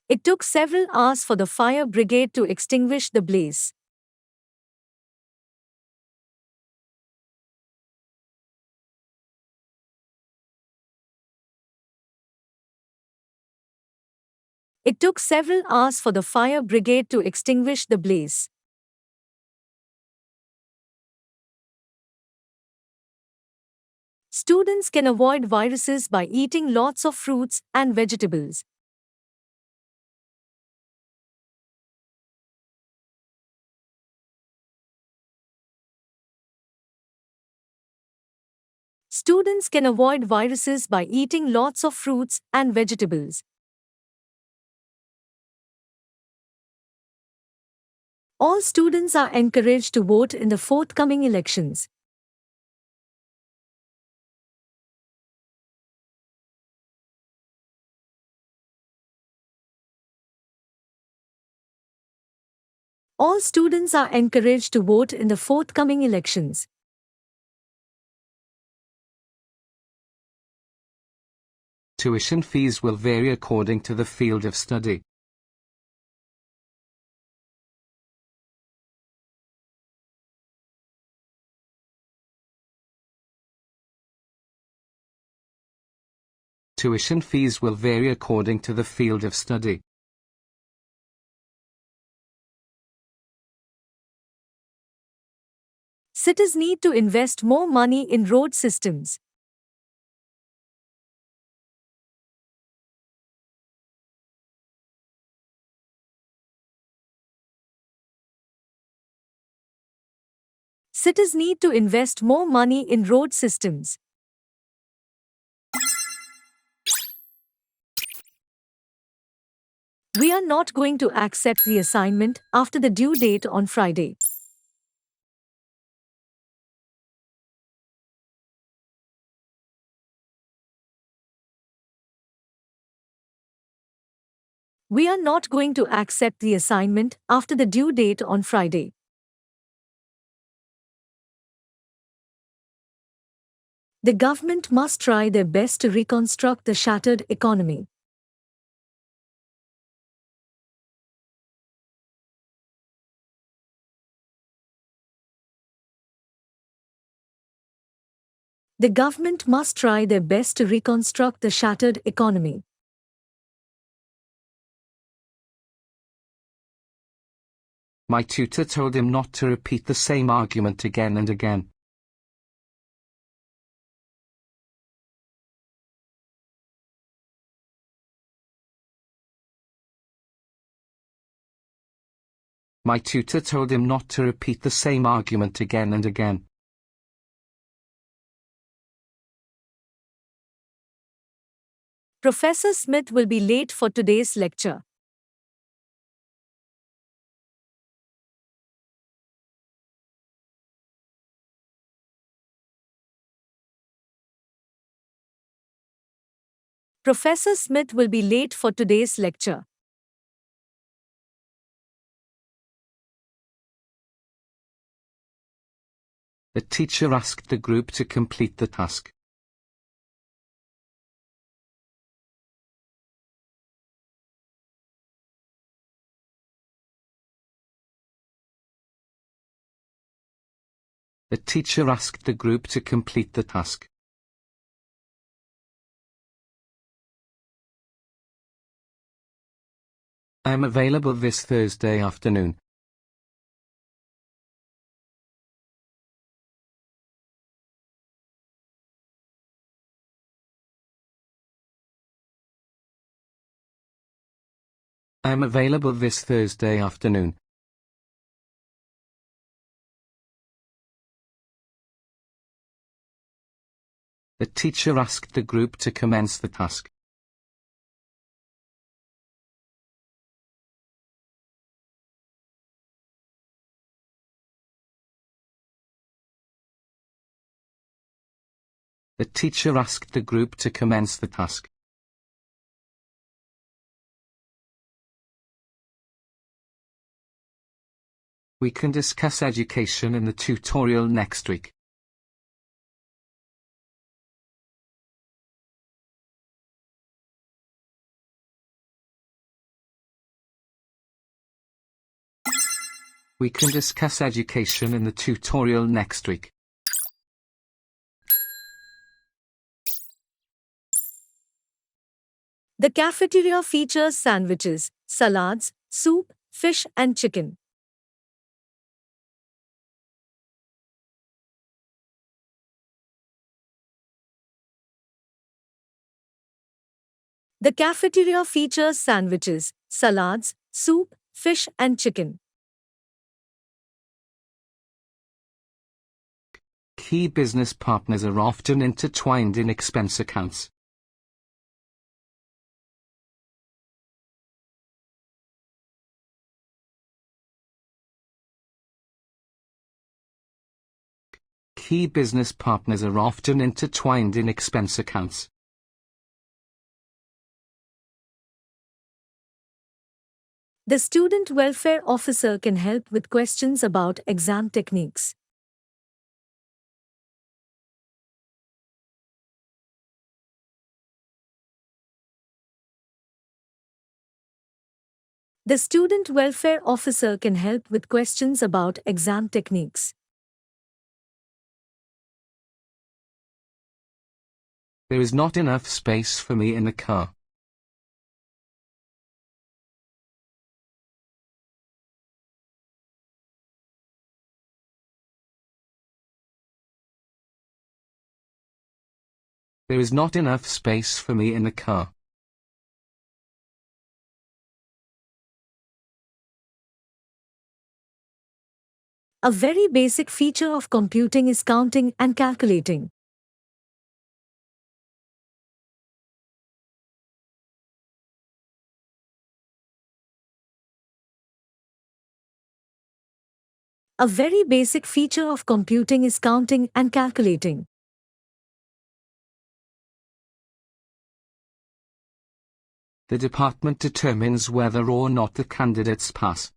It took several hours for the fire brigade to extinguish the blaze. It took several hours for the fire brigade to extinguish the blaze. Students can avoid viruses by eating lots of fruits and vegetables. Students can avoid viruses by eating lots of fruits and vegetables. All students are encouraged to vote in the forthcoming elections. All students are encouraged to vote in the forthcoming elections. Tuition fees will vary according to the field of study. Tuition fees will vary according to the field of study. Cities need to invest more money in road systems. Cities need to invest more money in road systems. We are not going to accept the assignment after the due date on Friday. We are not going to accept the assignment after the due date on Friday. The government must try their best to reconstruct the shattered economy. The government must try their best to reconstruct the shattered economy. My tutor told him not to repeat the same argument again and again. My tutor told him not to repeat the same argument again and again. Professor Smith will be late for today's lecture. Professor Smith will be late for today's lecture. The teacher asked the group to complete the task. The teacher asked the group to complete the task. I am available this Thursday afternoon. I am available this Thursday afternoon. The teacher asked the group to commence the task. The teacher asked the group to commence the task. We can discuss education in the tutorial next week. We can discuss education in the tutorial next week. The cafeteria features sandwiches, salads, soup, fish and chicken. The cafeteria features sandwiches, salads, soup, fish and chicken. Key business partners are often intertwined in expense accounts. Key business partners are often intertwined in expense accounts. The student welfare officer can help with questions about exam techniques. The student welfare officer can help with questions about exam techniques. There is not enough space for me in the car. There is not enough space for me in the car. A very basic feature of computing is counting and calculating. A very basic feature of computing is counting and calculating. The department determines whether or not the candidates pass.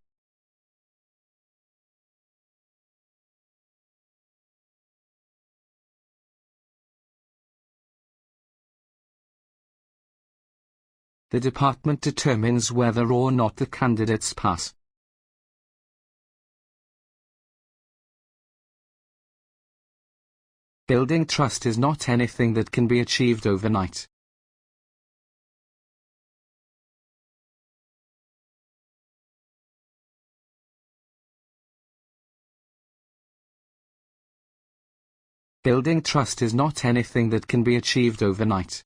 The department determines whether or not the candidates pass. Building trust is not anything that can be achieved overnight. Building trust is not anything that can be achieved overnight.